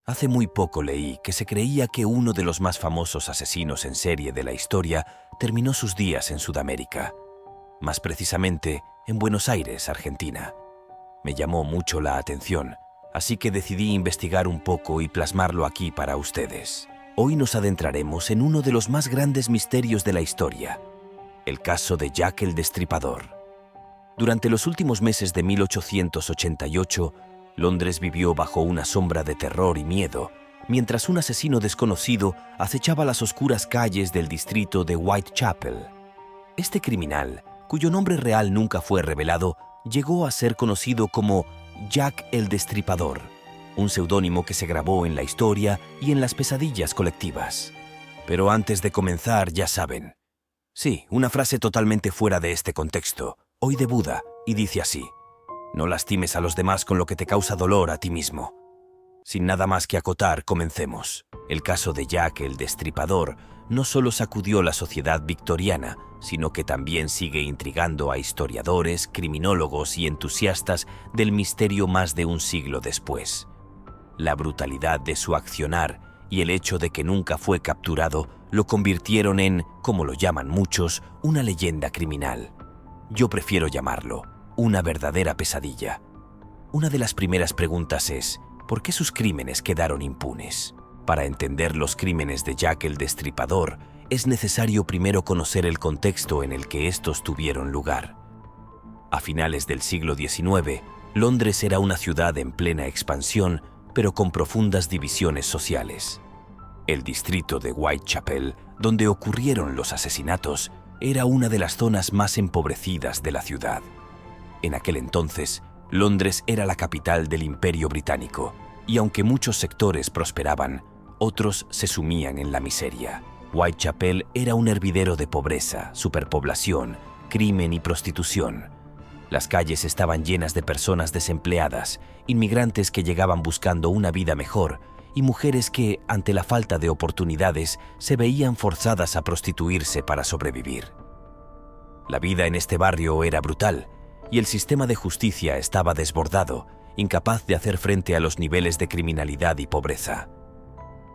Hace muy poco leí que se creía que uno de los más famosos asesinos en serie de la historia terminó sus días en Sudamérica, más precisamente en Buenos Aires, Argentina. Me llamó mucho la atención, así que decidí investigar un poco y plasmarlo aquí para ustedes. Hoy nos adentraremos en uno de los más grandes misterios de la historia, el caso de Jack el Destripador. Durante los últimos meses de 1888, Londres vivió bajo una sombra de terror y miedo, mientras un asesino desconocido acechaba las oscuras calles del distrito de Whitechapel. Este criminal, cuyo nombre real nunca fue revelado, llegó a ser conocido como Jack el Destripador, un seudónimo que se grabó en la historia y en las pesadillas colectivas. Pero antes de comenzar, ya saben. Sí, una frase totalmente fuera de este contexto, hoy de Buda, y dice así: no lastimes a los demás con lo que te causa dolor a ti mismo. Sin nada más que acotar, comencemos. El caso de Jack el Destripador no solo sacudió la sociedad victoriana, sino que también sigue intrigando a historiadores, criminólogos y entusiastas del misterio más de un siglo después. La brutalidad de su accionar y el hecho de que nunca fue capturado lo convirtieron en, como lo llaman muchos, una leyenda criminal. Yo prefiero llamarlo una verdadera pesadilla. Una de las primeras preguntas es: ¿por qué sus crímenes quedaron impunes? Para entender los crímenes de Jack el Destripador, es necesario primero conocer el contexto en el que estos tuvieron lugar. A finales del siglo XIX, Londres era una ciudad en plena expansión, pero con profundas divisiones sociales. El distrito de Whitechapel, donde ocurrieron los asesinatos, era una de las zonas más empobrecidas de la ciudad. En aquel entonces, Londres era la capital del Imperio Británico, y aunque muchos sectores prosperaban, otros se sumían en la miseria. Whitechapel era un hervidero de pobreza, superpoblación, crimen y prostitución. Las calles estaban llenas de personas desempleadas, inmigrantes que llegaban buscando una vida mejor y mujeres que, ante la falta de oportunidades, se veían forzadas a prostituirse para sobrevivir. La vida en este barrio era brutal, y el sistema de justicia estaba desbordado, incapaz de hacer frente a los niveles de criminalidad y pobreza.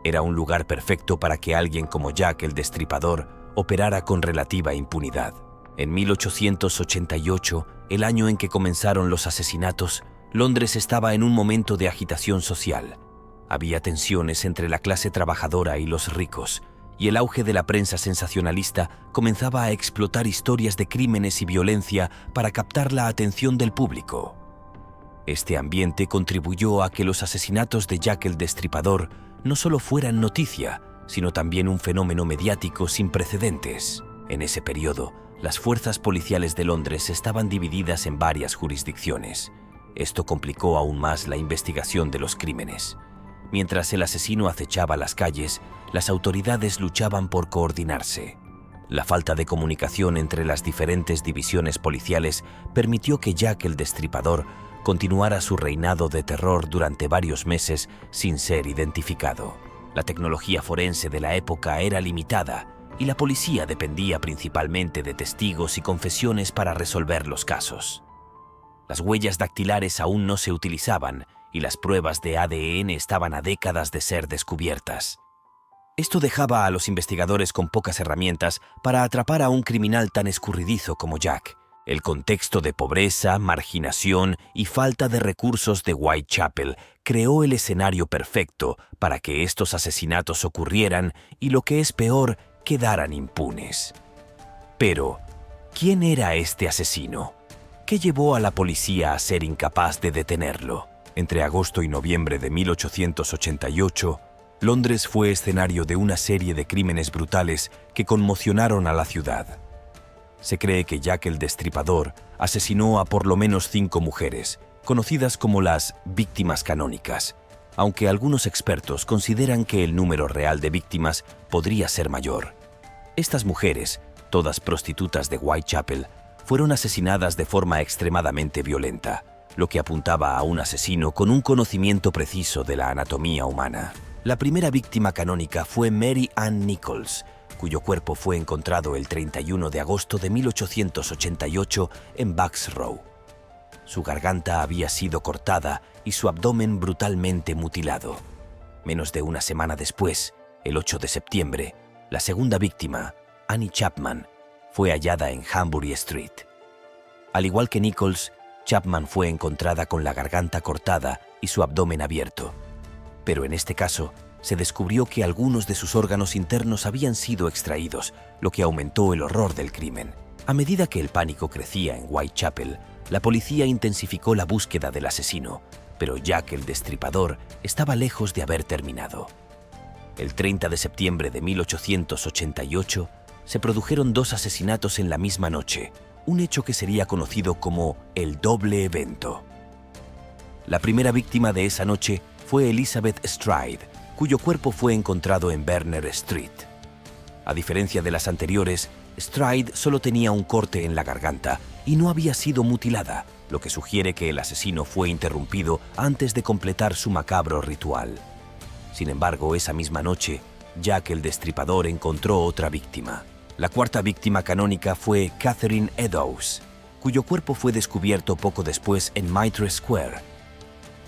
Era un lugar perfecto para que alguien como Jack el Destripador operara con relativa impunidad. En 1888, el año en que comenzaron los asesinatos, Londres estaba en un momento de agitación social. Había tensiones entre la clase trabajadora y los ricos, y el auge de la prensa sensacionalista comenzaba a explotar historias de crímenes y violencia para captar la atención del público. Este ambiente contribuyó a que los asesinatos de Jack el Destripador no solo fueran noticia, sino también un fenómeno mediático sin precedentes. En ese periodo, las fuerzas policiales de Londres estaban divididas en varias jurisdicciones. Esto complicó aún más la investigación de los crímenes. Mientras el asesino acechaba las calles, las autoridades luchaban por coordinarse. La falta de comunicación entre las diferentes divisiones policiales permitió que Jack el Destripador continuara su reinado de terror durante varios meses sin ser identificado. La tecnología forense de la época era limitada y la policía dependía principalmente de testigos y confesiones para resolver los casos. Las huellas dactilares aún no se utilizaban y las pruebas de ADN estaban a décadas de ser descubiertas. Esto dejaba a los investigadores con pocas herramientas para atrapar a un criminal tan escurridizo como Jack. El contexto de pobreza, marginación y falta de recursos de Whitechapel creó el escenario perfecto para que estos asesinatos ocurrieran y, lo que es peor, quedaran impunes. Pero, ¿quién era este asesino? ¿Qué llevó a la policía a ser incapaz de detenerlo? Entre agosto y noviembre de 1888, Londres fue escenario de una serie de crímenes brutales que conmocionaron a la ciudad. Se cree que Jack el Destripador asesinó a por lo menos 5 mujeres, conocidas como las víctimas canónicas, aunque algunos expertos consideran que el número real de víctimas podría ser mayor. Estas mujeres, todas prostitutas de Whitechapel, fueron asesinadas de forma extremadamente violenta, lo que apuntaba a un asesino con un conocimiento preciso de la anatomía humana. La primera víctima canónica fue Mary Ann Nichols, cuyo cuerpo fue encontrado el 31 de agosto de 1888 en Bucks Row. Su garganta había sido cortada y su abdomen brutalmente mutilado. Menos de una semana después, el 8 de septiembre, la segunda víctima, Annie Chapman, fue hallada en Hanbury Street. Al igual que Nichols, Chapman fue encontrada con la garganta cortada y su abdomen abierto. Pero en este caso, se descubrió que algunos de sus órganos internos habían sido extraídos, lo que aumentó el horror del crimen. A medida que el pánico crecía en Whitechapel, la policía intensificó la búsqueda del asesino, pero Jack el Destripador estaba lejos de haber terminado. El 30 de septiembre de 1888 se produjeron 2 asesinatos en la misma noche, un hecho que sería conocido como el doble evento. La primera víctima de esa noche fue Elizabeth Stride, cuyo cuerpo fue encontrado en Berner Street. A diferencia de las anteriores, Stride solo tenía un corte en la garganta y no había sido mutilada, lo que sugiere que el asesino fue interrumpido antes de completar su macabro ritual. Sin embargo, esa misma noche, Jack el Destripador encontró otra víctima. La cuarta víctima canónica fue Catherine Eddowes, cuyo cuerpo fue descubierto poco después en Mitre Square.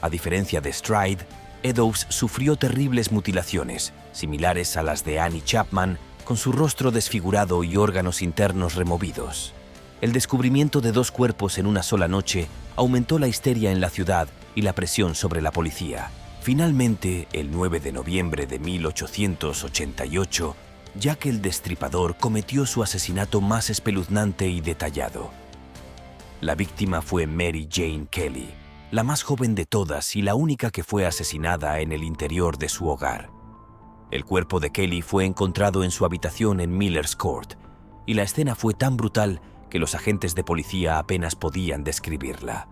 A diferencia de Stride, Eddowes sufrió terribles mutilaciones, similares a las de Annie Chapman, con su rostro desfigurado y órganos internos removidos. El descubrimiento de 2 cuerpos en una sola noche aumentó la histeria en la ciudad y la presión sobre la policía. Finalmente, el 9 de noviembre de 1888, Jack el Destripador cometió su asesinato más espeluznante y detallado. La víctima fue Mary Jane Kelly, la más joven de todas y la única que fue asesinada en el interior de su hogar. El cuerpo de Kelly fue encontrado en su habitación en Miller's Court, y la escena fue tan brutal que los agentes de policía apenas podían describirla.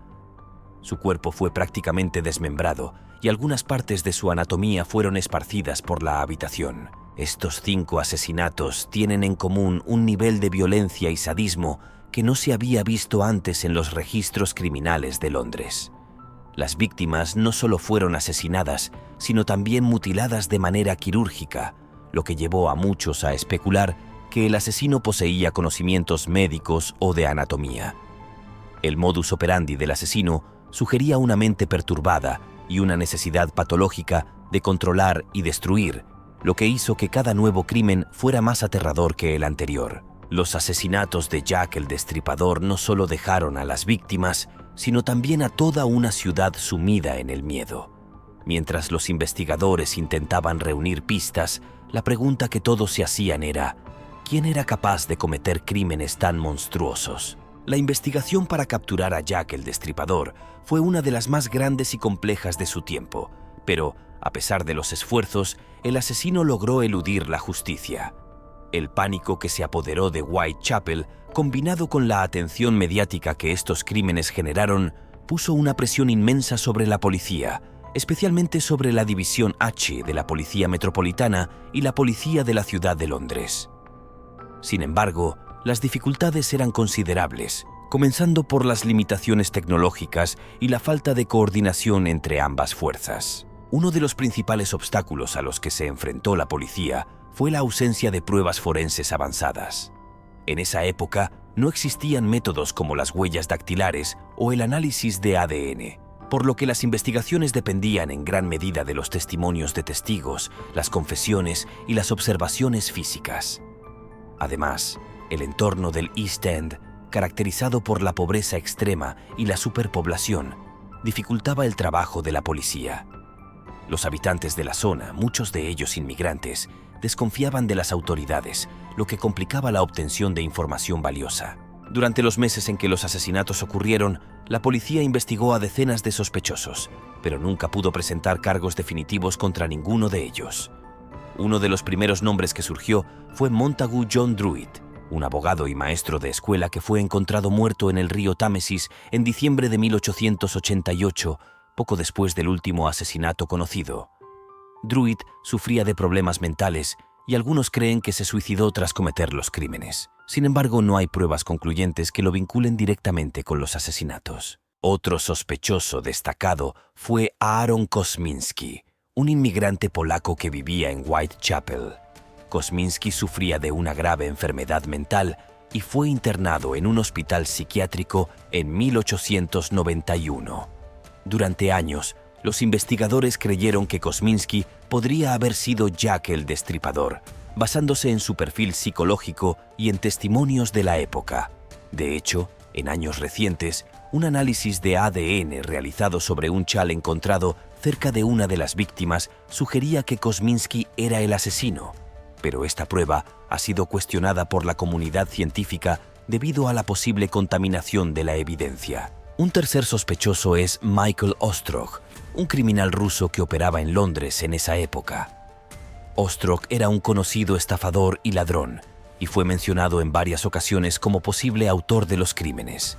Su cuerpo fue prácticamente desmembrado y algunas partes de su anatomía fueron esparcidas por la habitación. Estos 5 asesinatos tienen en común un nivel de violencia y sadismo que no se había visto antes en los registros criminales de Londres. Las víctimas no solo fueron asesinadas, sino también mutiladas de manera quirúrgica, lo que llevó a muchos a especular que el asesino poseía conocimientos médicos o de anatomía. El modus operandi del asesino sugería una mente perturbada y una necesidad patológica de controlar y destruir, lo que hizo que cada nuevo crimen fuera más aterrador que el anterior. Los asesinatos de Jack el Destripador no solo dejaron a las víctimas, sino también a toda una ciudad sumida en el miedo. Mientras los investigadores intentaban reunir pistas, la pregunta que todos se hacían era: ¿quién era capaz de cometer crímenes tan monstruosos? La investigación para capturar a Jack el Destripador fue una de las más grandes y complejas de su tiempo, pero, a pesar de los esfuerzos, el asesino logró eludir la justicia. El pánico que se apoderó de Whitechapel, combinado con la atención mediática que estos crímenes generaron, puso una presión inmensa sobre la policía, especialmente sobre la División H de la Policía Metropolitana y la Policía de la Ciudad de Londres. Sin embargo, las dificultades eran considerables, comenzando por las limitaciones tecnológicas y la falta de coordinación entre ambas fuerzas. Uno de los principales obstáculos a los que se enfrentó la policía fue la ausencia de pruebas forenses avanzadas. En esa época no existían métodos como las huellas dactilares o el análisis de ADN, por lo que las investigaciones dependían en gran medida de los testimonios de testigos, las confesiones y las observaciones físicas. Además, el entorno del East End, caracterizado por la pobreza extrema y la superpoblación, dificultaba el trabajo de la policía. Los habitantes de la zona, muchos de ellos inmigrantes, desconfiaban de las autoridades, lo que complicaba la obtención de información valiosa. Durante los meses en que los asesinatos ocurrieron, la policía investigó a decenas de sospechosos, pero nunca pudo presentar cargos definitivos contra ninguno de ellos. Uno de los primeros nombres que surgió fue Montagu John Druitt, un abogado y maestro de escuela que fue encontrado muerto en el río Támesis en diciembre de 1888, poco después del último asesinato conocido. Druitt sufría de problemas mentales y algunos creen que se suicidó tras cometer los crímenes. Sin embargo, no hay pruebas concluyentes que lo vinculen directamente con los asesinatos. Otro sospechoso destacado fue Aaron Kosminski, un inmigrante polaco que vivía en Whitechapel. Kosminski sufría de una grave enfermedad mental y fue internado en un hospital psiquiátrico en 1891. Durante años, Los investigadores creyeron que Kosminski podría haber sido Jack el Destripador, basándose en su perfil psicológico y en testimonios de la época. De hecho, en años recientes, un análisis de ADN realizado sobre un chal encontrado cerca de una de las víctimas sugería que Kosminski era el asesino, pero esta prueba ha sido cuestionada por la comunidad científica debido a la posible contaminación de la evidencia. Un tercer sospechoso es Michael Ostrog, un criminal ruso que operaba en Londres en esa época. Ostrog era un conocido estafador y ladrón, y fue mencionado en varias ocasiones como posible autor de los crímenes.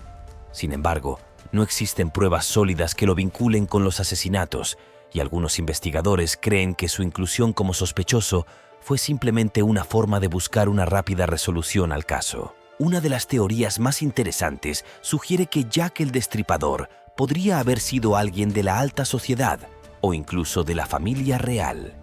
Sin embargo, no existen pruebas sólidas que lo vinculen con los asesinatos, y algunos investigadores creen que su inclusión como sospechoso fue simplemente una forma de buscar una rápida resolución al caso. Una de las teorías más interesantes sugiere que Jack el Destripador podría haber sido alguien de la alta sociedad o incluso de la familia real.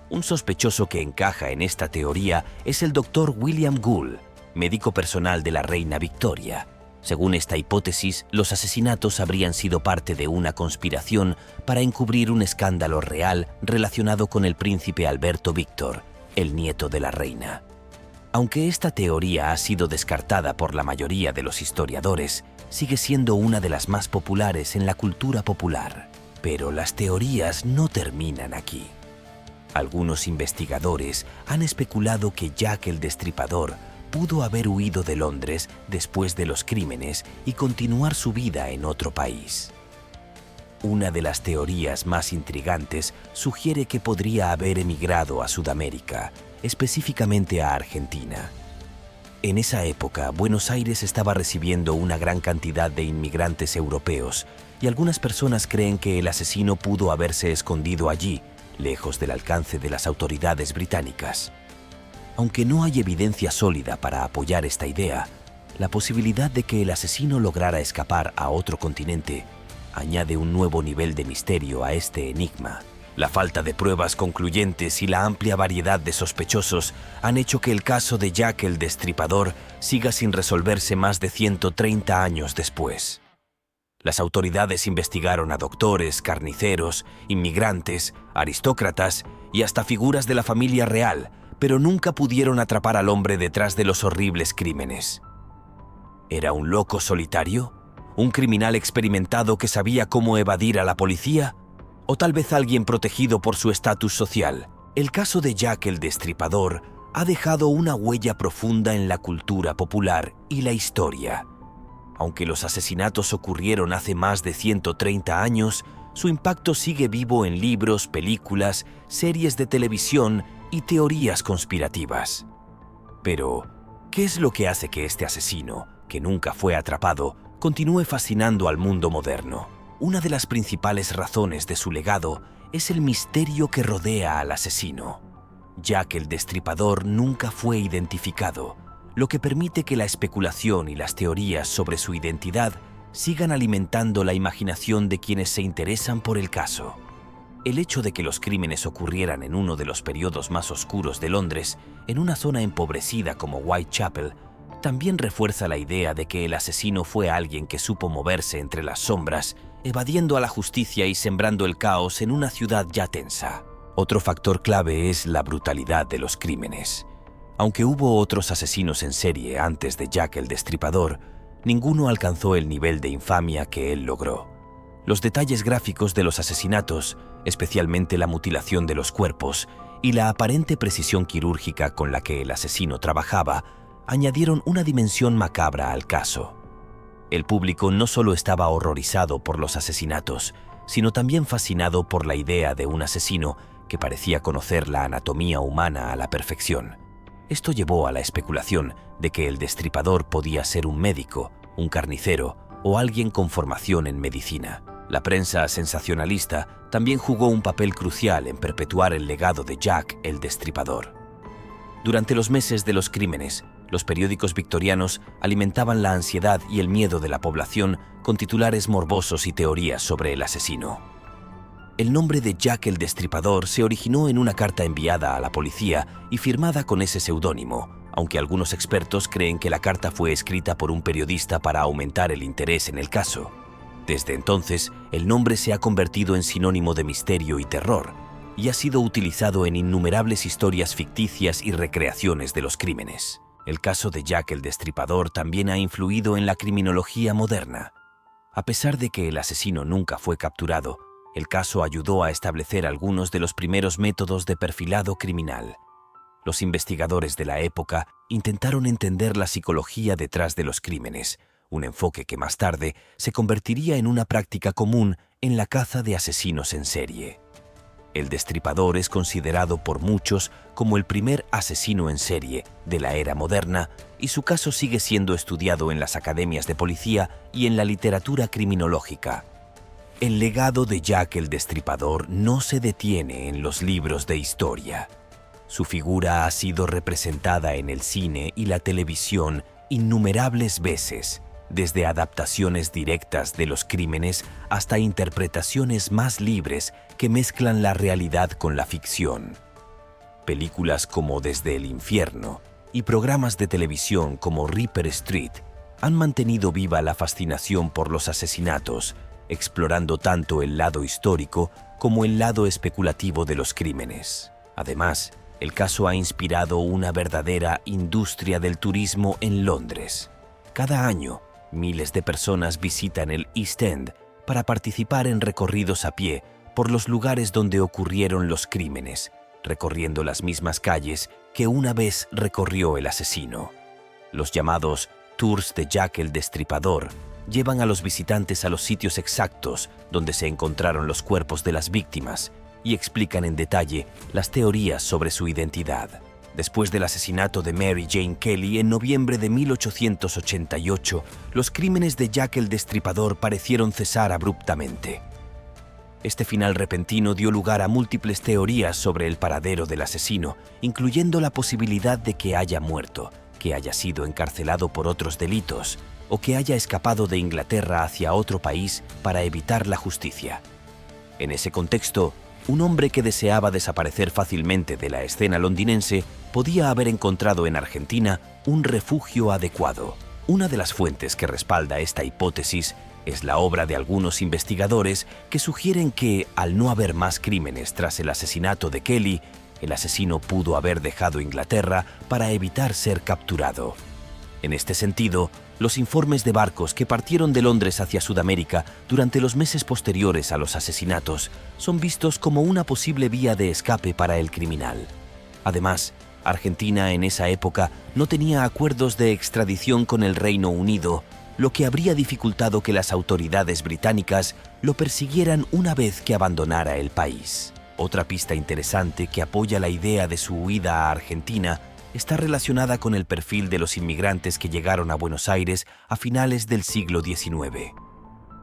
Un sospechoso que encaja en esta teoría es el Dr. William Gould, médico personal de la reina Victoria. Según esta hipótesis, los asesinatos habrían sido parte de una conspiración para encubrir un escándalo real relacionado con el príncipe Alberto Víctor, el nieto de la reina. Aunque esta teoría ha sido descartada por la mayoría de los historiadores, sigue siendo una de las más populares en la cultura popular. Pero las teorías no terminan aquí. Algunos investigadores han especulado que Jack el Destripador pudo haber huido de Londres después de los crímenes y continuar su vida en otro país. Una de las teorías más intrigantes sugiere que podría haber emigrado a Sudamérica, específicamente a Argentina. En esa época, Buenos Aires estaba recibiendo una gran cantidad de inmigrantes europeos y algunas personas creen que el asesino pudo haberse escondido allí, lejos del alcance de las autoridades británicas. Aunque no hay evidencia sólida para apoyar esta idea, la posibilidad de que el asesino lograra escapar a otro continente añade un nuevo nivel de misterio a este enigma. La falta de pruebas concluyentes y la amplia variedad de sospechosos han hecho que el caso de Jack el Destripador siga sin resolverse más de 130 años después. Las autoridades investigaron a doctores, carniceros, inmigrantes, aristócratas y hasta figuras de la familia real, pero nunca pudieron atrapar al hombre detrás de los horribles crímenes. ¿Era un loco solitario? ¿Un criminal experimentado que sabía cómo evadir a la policía? ¿O tal vez alguien protegido por su estatus social? El caso de Jack el Destripador ha dejado una huella profunda en la cultura popular y la historia. Aunque los asesinatos ocurrieron hace más de 130 años, su impacto sigue vivo en libros, películas, series de televisión y teorías conspirativas. Pero, ¿qué es lo que hace que este asesino, que nunca fue atrapado, continúe fascinando al mundo moderno? Una de las principales razones de su legado es el misterio que rodea al asesino. Jack el Destripador nunca fue identificado, lo que permite que la especulación y las teorías sobre su identidad sigan alimentando la imaginación de quienes se interesan por el caso. El hecho de que los crímenes ocurrieran en uno de los periodos más oscuros de Londres, en una zona empobrecida como Whitechapel, también refuerza la idea de que el asesino fue alguien que supo moverse entre las sombras, evadiendo a la justicia y sembrando el caos en una ciudad ya tensa. Otro factor clave es la brutalidad de los crímenes. Aunque hubo otros asesinos en serie antes de Jack el Destripador, ninguno alcanzó el nivel de infamia que él logró. Los detalles gráficos de los asesinatos, especialmente la mutilación de los cuerpos y la aparente precisión quirúrgica con la que el asesino trabajaba, añadieron una dimensión macabra al caso. El público no solo estaba horrorizado por los asesinatos, sino también fascinado por la idea de un asesino que parecía conocer la anatomía humana a la perfección. Esto llevó a la especulación de que el destripador podía ser un médico, un carnicero o alguien con formación en medicina. La prensa sensacionalista también jugó un papel crucial en perpetuar el legado de Jack el Destripador. Durante los meses de los crímenes, los periódicos victorianos alimentaban la ansiedad y el miedo de la población con titulares morbosos y teorías sobre el asesino. El nombre de Jack el Destripador se originó en una carta enviada a la policía y firmada con ese seudónimo, aunque algunos expertos creen que la carta fue escrita por un periodista para aumentar el interés en el caso. Desde entonces, el nombre se ha convertido en sinónimo de misterio y terror, y ha sido utilizado en innumerables historias ficticias y recreaciones de los crímenes. El caso de Jack el Destripador también ha influido en la criminología moderna. A pesar de que el asesino nunca fue capturado, el caso ayudó a establecer algunos de los primeros métodos de perfilado criminal. Los investigadores de la época intentaron entender la psicología detrás de los crímenes, un enfoque que más tarde se convertiría en una práctica común en la caza de asesinos en serie. El Destripador es considerado por muchos como el primer asesino en serie de la era moderna y su caso sigue siendo estudiado en las academias de policía y en la literatura criminológica. El legado de Jack el Destripador no se detiene en los libros de historia. Su figura ha sido representada en el cine y la televisión innumerables veces, desde adaptaciones directas de los crímenes hasta interpretaciones más libres que mezclan la realidad con la ficción. Películas como Desde el Infierno y programas de televisión como Reaper Street han mantenido viva la fascinación por los asesinatos, explorando tanto el lado histórico como el lado especulativo de los crímenes. Además, el caso ha inspirado una verdadera industria del turismo en Londres. Cada año, miles de personas visitan el East End para participar en recorridos a pie por los lugares donde ocurrieron los crímenes, recorriendo las mismas calles que una vez recorrió el asesino. Los llamados Tours de Jack el Destripador llevan a los visitantes a los sitios exactos donde se encontraron los cuerpos de las víctimas y explican en detalle las teorías sobre su identidad. Después del asesinato de Mary Jane Kelly en noviembre de 1888, los crímenes de Jack el Destripador parecieron cesar abruptamente. Este final repentino dio lugar a múltiples teorías sobre el paradero del asesino, incluyendo la posibilidad de que haya muerto, que haya sido encarcelado por otros delitos o que haya escapado de Inglaterra hacia otro país para evitar la justicia. En ese contexto, un hombre que deseaba desaparecer fácilmente de la escena londinense podía haber encontrado en Argentina un refugio adecuado. Una de las fuentes que respalda esta hipótesis es la obra de algunos investigadores que sugieren que, al no haber más crímenes tras el asesinato de Kelly, el asesino pudo haber dejado Inglaterra para evitar ser capturado. En este sentido, los informes de barcos que partieron de Londres hacia Sudamérica durante los meses posteriores a los asesinatos son vistos como una posible vía de escape para el criminal. Además, Argentina en esa época no tenía acuerdos de extradición con el Reino Unido, lo que habría dificultado que las autoridades británicas lo persiguieran una vez que abandonara el país. Otra pista interesante que apoya la idea de su huida a Argentina está relacionada con el perfil de los inmigrantes que llegaron a Buenos Aires a finales del siglo XIX.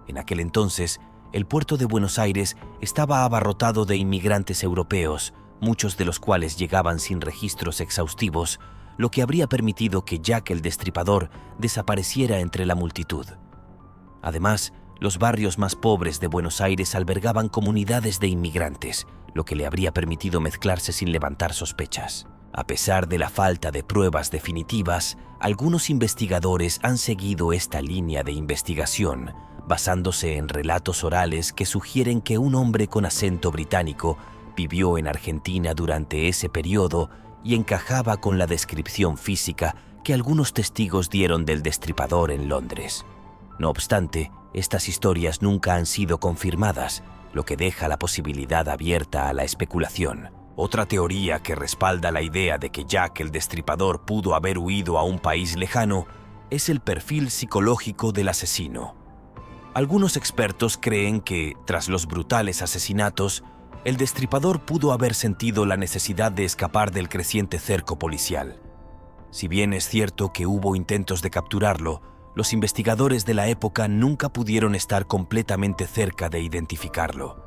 En aquel entonces, el puerto de Buenos Aires estaba abarrotado de inmigrantes europeos, muchos de los cuales llegaban sin registros exhaustivos, lo que habría permitido que Jack el Destripador desapareciera entre la multitud. Además, los barrios más pobres de Buenos Aires albergaban comunidades de inmigrantes, lo que le habría permitido mezclarse sin levantar sospechas. A pesar de la falta de pruebas definitivas, algunos investigadores han seguido esta línea de investigación, basándose en relatos orales que sugieren que un hombre con acento británico vivió en Argentina durante ese periodo y encajaba con la descripción física que algunos testigos dieron del Destripador en Londres. No obstante, estas historias nunca han sido confirmadas, lo que deja la posibilidad abierta a la especulación. Otra teoría que respalda la idea de que Jack el Destripador pudo haber huido a un país lejano es el perfil psicológico del asesino. Algunos expertos creen que, tras los brutales asesinatos, el Destripador pudo haber sentido la necesidad de escapar del creciente cerco policial. Si bien es cierto que hubo intentos de capturarlo, los investigadores de la época nunca pudieron estar completamente cerca de identificarlo.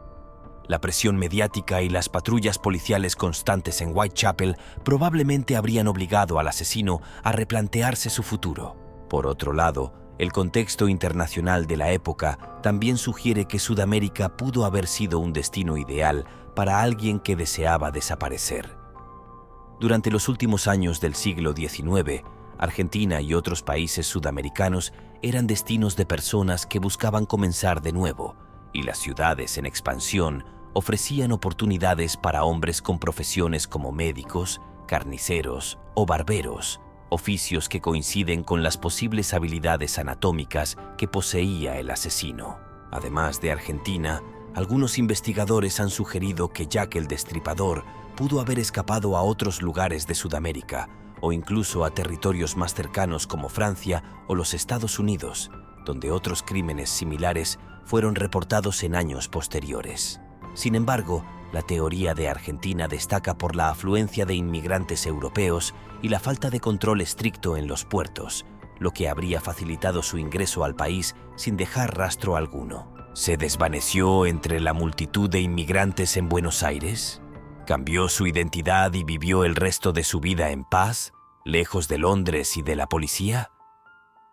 La presión mediática y las patrullas policiales constantes en Whitechapel probablemente habrían obligado al asesino a replantearse su futuro. Por otro lado, el contexto internacional de la época también sugiere que Sudamérica pudo haber sido un destino ideal para alguien que deseaba desaparecer. Durante los últimos años del siglo XIX, Argentina y otros países sudamericanos eran destinos de personas que buscaban comenzar de nuevo, y las ciudades en expansión ofrecían oportunidades para hombres con profesiones como médicos, carniceros o barberos, oficios que coinciden con las posibles habilidades anatómicas que poseía el asesino. Además de Argentina, algunos investigadores han sugerido que Jack el Destripador pudo haber escapado a otros lugares de Sudamérica o incluso a territorios más cercanos como Francia o los Estados Unidos, donde otros crímenes similares fueron reportados en años posteriores. Sin embargo, la teoría de Argentina destaca por la afluencia de inmigrantes europeos y la falta de control estricto en los puertos, lo que habría facilitado su ingreso al país sin dejar rastro alguno. ¿Se desvaneció entre la multitud de inmigrantes en Buenos Aires? ¿Cambió su identidad y vivió el resto de su vida en paz, lejos de Londres y de la policía?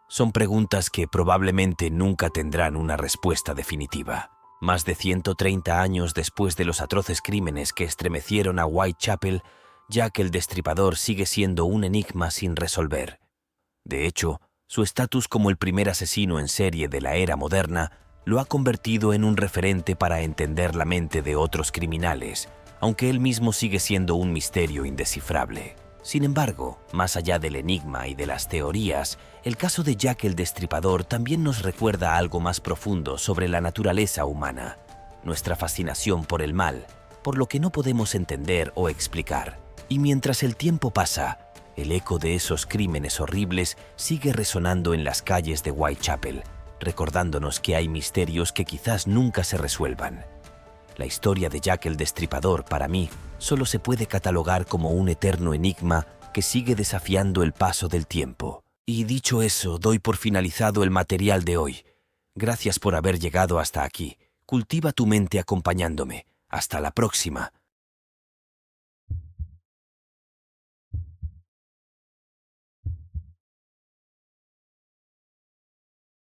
Son preguntas que probablemente nunca tendrán una respuesta definitiva. Más de 130 años después de los atroces crímenes que estremecieron a Whitechapel, Jack el Destripador sigue siendo un enigma sin resolver. De hecho, su estatus como el primer asesino en serie de la era moderna lo ha convertido en un referente para entender la mente de otros criminales, aunque él mismo sigue siendo un misterio indescifrable. Sin embargo, más allá del enigma y de las teorías, el caso de Jack el Destripador también nos recuerda algo más profundo sobre la naturaleza humana, nuestra fascinación por el mal, por lo que no podemos entender o explicar. Y mientras el tiempo pasa, el eco de esos crímenes horribles sigue resonando en las calles de Whitechapel, recordándonos que hay misterios que quizás nunca se resuelvan. La historia de Jack el Destripador, para mí, solo se puede catalogar como un eterno enigma que sigue desafiando el paso del tiempo. Y dicho eso, doy por finalizado el material de hoy. Gracias por haber llegado hasta aquí. Cultiva tu mente acompañándome. Hasta la próxima.